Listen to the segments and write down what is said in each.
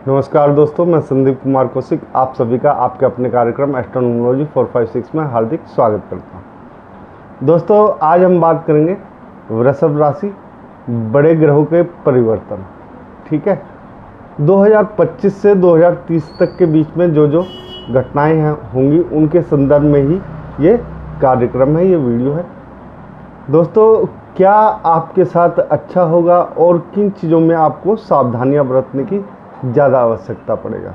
नमस्कार दोस्तों, मैं संदीप कुमार कौशिक आप सभी का आपके अपने कार्यक्रम एस्ट्रोनॉमोलॉजी 456 में हार्दिक स्वागत करता हूं। दोस्तों, आज हम बात करेंगे वृषभ राशि, बड़े ग्रहों के परिवर्तन। ठीक है, 2025 से 2030 तक के बीच में जो जो घटनाएं होंगी उनके संदर्भ में ही ये कार्यक्रम है, ये वीडियो है। दोस्तों, क्या आपके साथ अच्छा होगा और किन चीज़ों में आपको सावधानियां बरतने की ज़्यादा आवश्यकता पड़ेगा।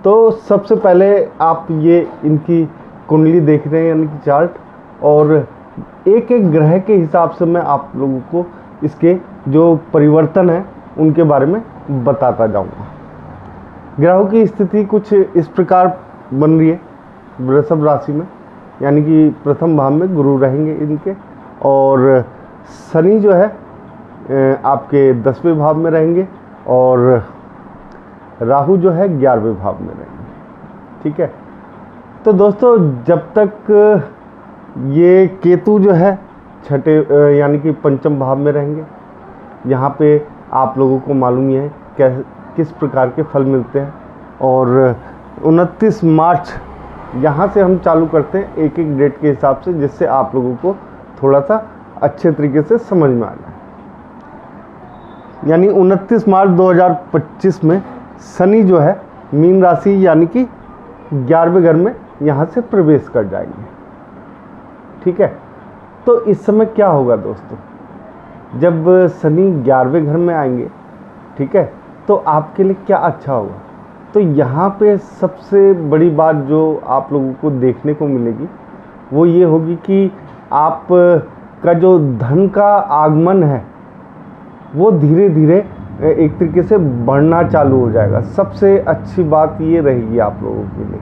तो सबसे पहले आप ये इनकी कुंडली देख रहे हैं, यानी कि चार्ट, और एक एक ग्रह के हिसाब से मैं आप लोगों को इसके जो परिवर्तन है उनके बारे में बताता जाऊंगा। ग्रहों की स्थिति कुछ इस प्रकार बन रही है वृषभ राशि में, यानी कि प्रथम भाव में गुरु रहेंगे इनके, और शनि जो है आपके 10वें भाव में रहेंगे, और राहु जो है 11वें भाव में रहेंगे। ठीक है, तो दोस्तों जब तक ये केतु जो है छठे यानी कि पंचम भाव में रहेंगे, यहाँ पे आप लोगों को मालूम ही है किस प्रकार के फल मिलते हैं। और 29 मार्च यहाँ से हम चालू करते हैं एक एक डेट के हिसाब से, जिससे आप लोगों को थोड़ा सा अच्छे तरीके से समझ में आ जाए। यानी 29 मार्च 2025 में शनि जो है मीन राशि यानी कि 11वें घर में यहाँ से प्रवेश कर जाएंगे। ठीक है, तो इस समय क्या होगा दोस्तों, जब शनि 11वें घर में आएंगे, ठीक है, तो आपके लिए क्या अच्छा होगा। तो यहाँ पे सबसे बड़ी बात जो आप लोगों को देखने को मिलेगी वो ये होगी कि आप का जो धन का आगमन है वो धीरे धीरे एक तरीके से बढ़ना चालू हो जाएगा। सबसे अच्छी बात ये रहेगी आप लोगों के लिए,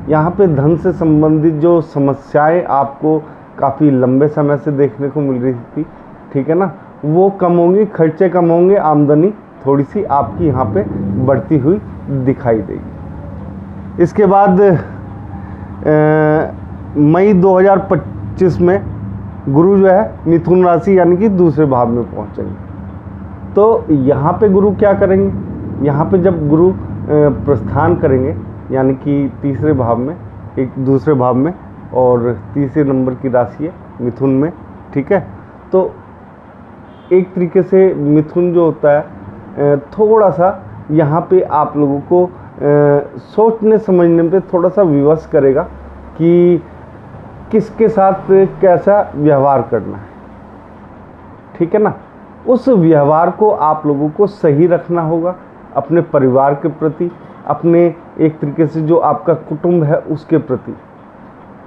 यहाँ पे धन से संबंधित जो समस्याएं आपको काफ़ी लंबे समय से देखने को मिल रही थी, ठीक है ना, वो कम होंगी, खर्चे कम होंगे, आमदनी थोड़ी सी आपकी यहाँ पे बढ़ती हुई दिखाई देगी। इसके बाद मई 2025 में गुरु जो है मिथुन राशि यानी कि दूसरे भाव में पहुँचेंगे। तो यहाँ पे गुरु क्या करेंगे, यहाँ पे जब गुरु प्रस्थान करेंगे यानी कि तीसरे भाव में, एक दूसरे भाव में, और तीसरे नंबर की राशि है मिथुन में। ठीक है, तो एक तरीके से मिथुन जो होता है थोड़ा सा यहाँ पे आप लोगों को सोचने समझने में थोड़ा सा विवश करेगा कि किसके साथ कैसा व्यवहार करना है। ठीक है ना, उस व्यवहार को आप लोगों को सही रखना होगा अपने परिवार के प्रति, अपने एक तरीके से जो आपका कुटुंब है उसके प्रति।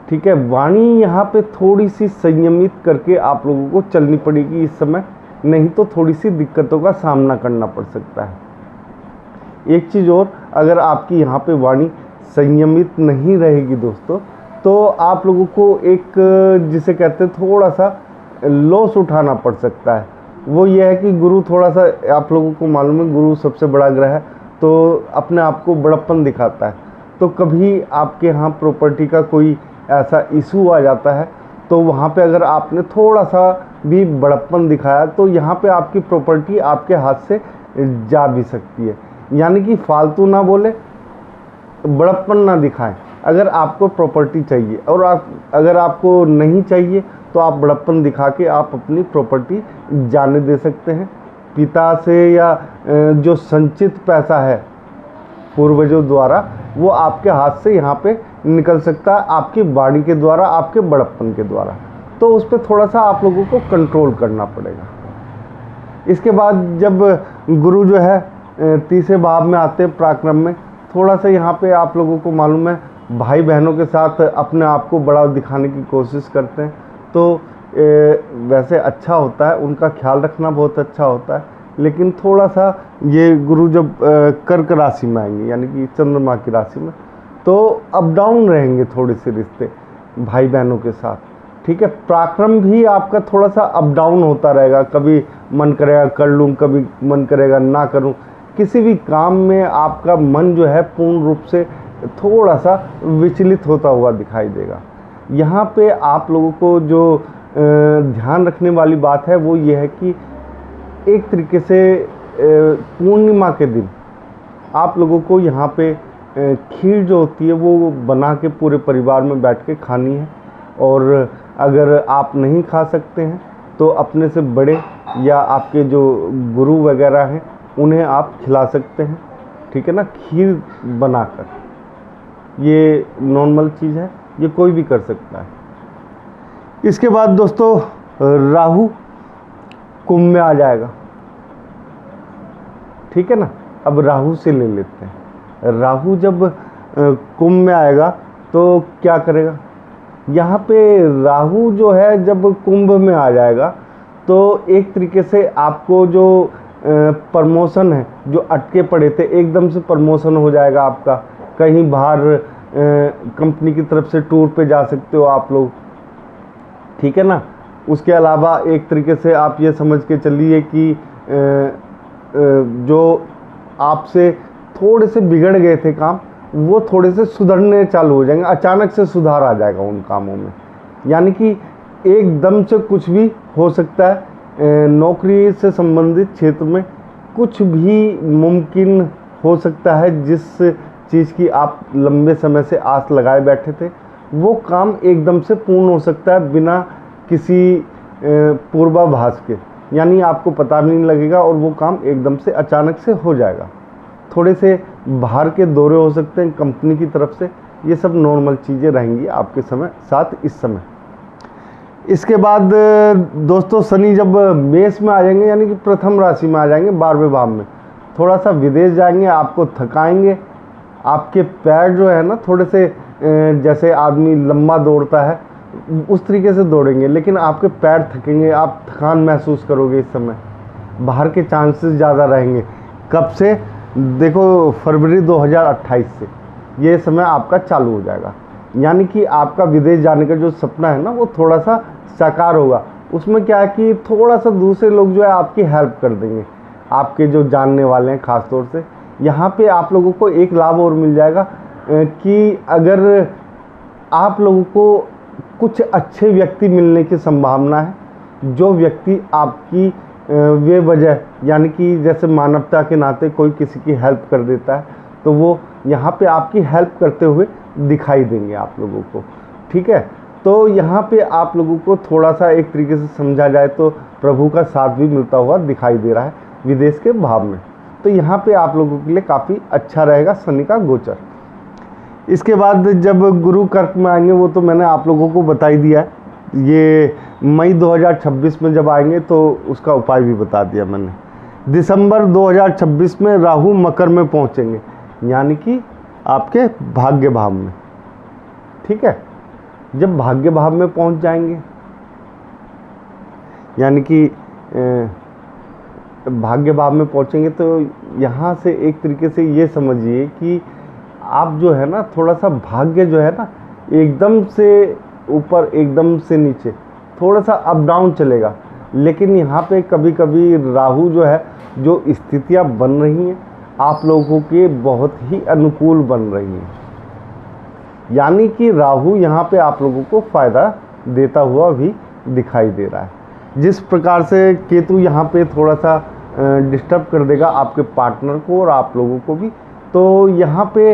ठीक है, वाणी यहाँ पे थोड़ी सी संयमित करके आप लोगों को चलनी पड़ेगी इस समय, नहीं तो थोड़ी सी दिक्कतों का सामना करना पड़ सकता है। एक चीज़ और, अगर आपकी यहाँ पे वाणी संयमित नहीं रहेगी दोस्तों, तो आप लोगों को एक जिसे कहते हैं थोड़ा सा लॉस उठाना पड़ सकता है। वो ये है कि गुरु थोड़ा सा, आप लोगों को मालूम है गुरु सबसे बड़ा ग्रह है, तो अपने आप को बड़प्पन दिखाता है। तो कभी आपके यहाँ प्रॉपर्टी का कोई ऐसा इशू आ जाता है, तो वहाँ पे अगर आपने थोड़ा सा भी बड़प्पन दिखाया तो यहाँ पे आपकी प्रॉपर्टी आपके हाथ से जा भी सकती है। यानी कि फालतू ना बोले, बड़प्पन ना दिखाएं। अगर आपको प्रॉपर्टी चाहिए और अगर आपको नहीं चाहिए तो आप बड़प्पन दिखा के आप अपनी प्रॉपर्टी जाने दे सकते हैं। पिता से या जो संचित पैसा है पूर्वजों द्वारा, वो आपके हाथ से यहाँ पे निकल सकता है, आपकी वाणी के द्वारा, आपके बड़प्पन के द्वारा। तो उस पर थोड़ा सा आप लोगों को कंट्रोल करना पड़ेगा। इसके बाद जब गुरु जो है तीसरे भाव में आते हैं पराक्रम में, थोड़ा सा यहाँ पे आप लोगों को मालूम है भाई बहनों के साथ अपने आप को बड़ा दिखाने की कोशिश करते हैं, तो वैसे अच्छा होता है, उनका ख्याल रखना बहुत अच्छा होता है। लेकिन थोड़ा सा ये गुरु जब कर्क राशि में आएंगे यानी कि चंद्रमा की राशि में, तो अप डाउन रहेंगे थोड़े से रिश्ते भाई बहनों के साथ। ठीक है, पराक्रम भी आपका थोड़ा सा अप डाउन होता रहेगा, कभी मन करेगा कर लूँ, कभी मन करेगा ना करूँ। किसी भी काम में आपका मन जो है पूर्ण रूप से थोड़ा सा विचलित होता हुआ दिखाई देगा। यहाँ पे आप लोगों को जो ध्यान रखने वाली बात है वो ये है कि एक तरीके से पूर्णिमा के दिन आप लोगों को यहाँ पे खीर जो होती है वो बना के पूरे परिवार में बैठ के खानी है। और अगर आप नहीं खा सकते हैं तो अपने से बड़े या आपके जो गुरु वगैरह हैं उन्हें आप खिला सकते हैं, ठीक है ना, खीर बनाकर। ये नॉर्मल चीज़ है, ये कोई भी कर सकता है। इसके बाद दोस्तों राहु कुंभ में आ जाएगा, ठीक है ना। अब राहु से ले लेते हैं। राहु जब कुंभ में आएगा तो क्या करेगा, यहाँ पे राहु जो है जब कुंभ में आ जाएगा तो एक तरीके से आपको जो प्रमोशन है, जो अटके पड़े थे, एकदम से प्रमोशन हो जाएगा आपका। कहीं बाहर कंपनी की तरफ से टूर पे जा सकते हो आप लोग, ठीक है ना। उसके अलावा एक तरीके से आप ये समझ के चलिए कि जो आपसे थोड़े से बिगड़ गए थे काम, वो थोड़े से सुधरने चालू हो जाएंगे, अचानक से सुधार आ जाएगा उन कामों में। यानी कि एकदम से कुछ भी हो सकता है। नौकरी से संबंधित क्षेत्र में कुछ भी मुमकिन हो सकता है। जिस चीज़ की आप लंबे समय से आस लगाए बैठे थे, वो काम एकदम से पूर्ण हो सकता है बिना किसी पूर्वाभास के। यानी आपको पता भी नहीं लगेगा और वो काम एकदम से अचानक से हो जाएगा। थोड़े से बाहर के दौरे हो सकते हैं कंपनी की तरफ से। ये सब नॉर्मल चीज़ें रहेंगी आपके साथ इस समय। इसके बाद दोस्तों शनि जब मेष में आ जाएंगे, यानी कि प्रथम राशि में आ जाएंगे, 12वें भाव में, थोड़ा सा विदेश जाएंगे, आपको थकाएंगे। आपके पैर जो है ना थोड़े से जैसे आदमी लंबा दौड़ता है उस तरीके से दौड़ेंगे, लेकिन आपके पैर थकेंगे, आप थकान महसूस करोगे। इस समय बाहर के चांसेस ज़्यादा रहेंगे। कब से, देखो फरवरी 2028 से ये समय आपका चालू हो जाएगा। यानी कि आपका विदेश जाने का जो सपना है ना वो थोड़ा सा साकार होगा। उसमें क्या है कि थोड़ा सा दूसरे लोग जो है आपकी हेल्प कर देंगे, आपके जो जानने वाले हैं खास तौर से। यहाँ पे आप लोगों को एक लाभ और मिल जाएगा कि अगर आप लोगों को कुछ अच्छे व्यक्ति मिलने की संभावना है, जो व्यक्ति आपकी वे वजह, यानी कि जैसे मानवता के नाते कोई किसी की हेल्प कर देता है तो वो यहाँ पे आपकी हेल्प करते हुए दिखाई देंगे आप लोगों को, ठीक है। तो यहाँ पे आप लोगों को थोड़ा सा एक तरीके से समझा जाए तो प्रभु का साथ भी मिलता हुआ दिखाई दे रहा है विदेश के भाव में। तो यहाँ पे आप लोगों के लिए काफ़ी अच्छा रहेगा शनि का गोचर। इसके बाद जब गुरु कर्क में आएंगे वो तो मैंने आप लोगों को बता ही दिया है। ये मई 2026 में जब आएंगे तो उसका उपाय भी बता दिया मैंने। दिसंबर 2026 में राहु मकर में पहुँचेंगे, यानी कि आपके भाग्य भाव में, ठीक है। जब भाग्य भाव में पहुंच जाएंगे, यानी कि भाग्य भाव में पहुंचेंगे, तो यहाँ से एक तरीके से ये समझिए कि आप जो है ना थोड़ा सा भाग्य जो है ना एकदम से ऊपर एकदम से नीचे थोड़ा सा अप डाउन चलेगा। लेकिन यहाँ पे कभी कभी राहु जो है, जो स्थितियाँ बन रही हैं आप लोगों के बहुत ही अनुकूल बन रही हैं। यानी कि राहु यहाँ पे आप लोगों को फ़ायदा देता हुआ भी दिखाई दे रहा है। जिस प्रकार से केतु यहाँ पे थोड़ा सा डिस्टर्ब कर देगा आपके पार्टनर को और आप लोगों को भी, तो यहाँ पे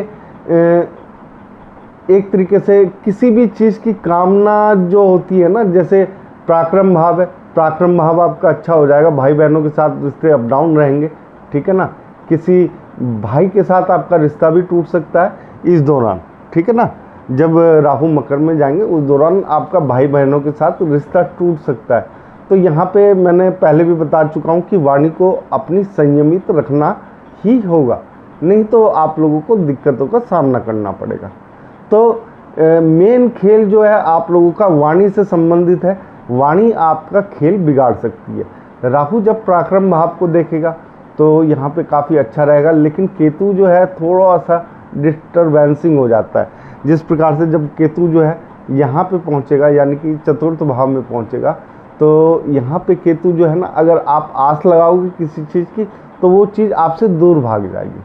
एक तरीके से किसी भी चीज़ की कामना जो होती है ना, जैसे पराक्रम भाव है, पराक्रम भाव आपका अच्छा हो जाएगा। भाई बहनों के साथ रिश्ते अप डाउन रहेंगे, ठीक है ना। किसी भाई के साथ आपका रिश्ता भी टूट सकता है इस दौरान, ठीक है ना। जब राहु मकर में जाएंगे उस दौरान आपका भाई बहनों के साथ रिश्ता टूट सकता है। तो यहाँ पे मैंने पहले भी बता चुका हूँ कि वाणी को अपनी संयमित रखना ही होगा, नहीं तो आप लोगों को दिक्कतों का सामना करना पड़ेगा। तो मेन खेल जो है आप लोगों का वाणी से संबंधित है। वाणी आपका खेल बिगाड़ सकती है। राहु जब पराक्रम भाव को देखेगा तो यहाँ पे काफ़ी अच्छा रहेगा, लेकिन केतु जो है थोड़ा सा डिस्टर्बेंसिंग हो जाता है। जिस प्रकार से जब केतु जो है यहाँ पे पहुँचेगा, यानी कि चतुर्थ भाव में पहुँचेगा, तो यहाँ पे केतु जो है ना, अगर आप आस लगाओगे किसी चीज़ की तो वो चीज़ आपसे दूर भाग जाएगी।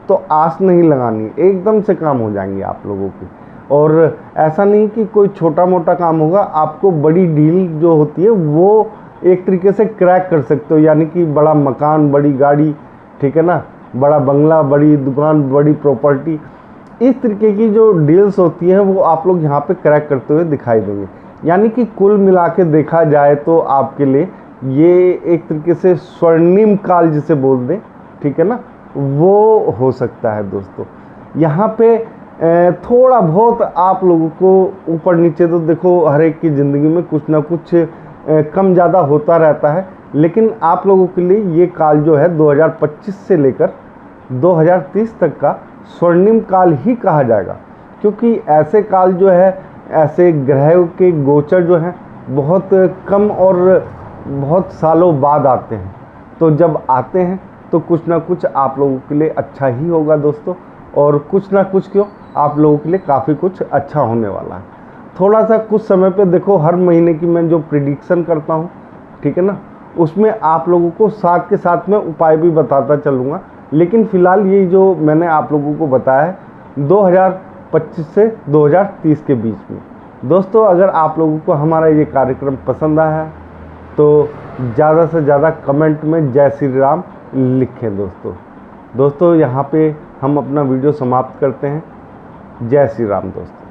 तो आस नहीं लगानी, एकदम से काम हो जाएंगे आप लोगों की। और ऐसा नहीं कि कोई छोटा मोटा काम होगा, आपको बड़ी डील जो होती है वो एक तरीके से क्रैक कर सकते हो, यानी कि बड़ा मकान, बड़ी गाड़ी, ठीक है ना, बड़ा बंगला, बड़ी दुकान, बड़ी प्रॉपर्टी, इस तरीके की जो डील्स होती हैं वो आप लोग यहाँ पे क्रैक करते हुए दिखाई देंगे। यानी कि कुल मिला के देखा जाए तो आपके लिए ये एक तरीके से स्वर्णिम काल जिसे बोल दें, ठीक है ना, वो हो सकता है दोस्तों। यहाँ पे थोड़ा बहुत आप लोगों को ऊपर नीचे तो देखो हर एक की ज़िंदगी में कुछ ना कुछ कम ज़्यादा होता रहता है, लेकिन आप लोगों के लिए ये काल जो है 2025 से लेकर 2030 तक का स्वर्णिम काल ही कहा जाएगा, क्योंकि ऐसे काल जो है, ऐसे ग्रह के गोचर जो हैं बहुत कम और बहुत सालों बाद आते हैं। तो जब आते हैं तो कुछ ना कुछ आप लोगों के लिए अच्छा ही होगा दोस्तों, और कुछ ना कुछ क्यों आप लोगों के लिए काफ़ी कुछ अच्छा होने वाला है। थोड़ा सा कुछ समय पे देखो, हर महीने की मैं जो प्रिडिक्शन करता हूँ, ठीक है ना, उसमें आप लोगों को साथ के साथ में उपाय भी बताता चलूँगा। लेकिन फ़िलहाल ये जो मैंने आप लोगों को बताया है 2025 से 2030 के बीच में। दोस्तों अगर आप लोगों को हमारा ये कार्यक्रम पसंद आया है तो ज़्यादा से ज़्यादा कमेंट में जय श्री राम लिखें दोस्तों। यहाँ पे हम अपना वीडियो समाप्त करते हैं। जय श्री राम दोस्तों।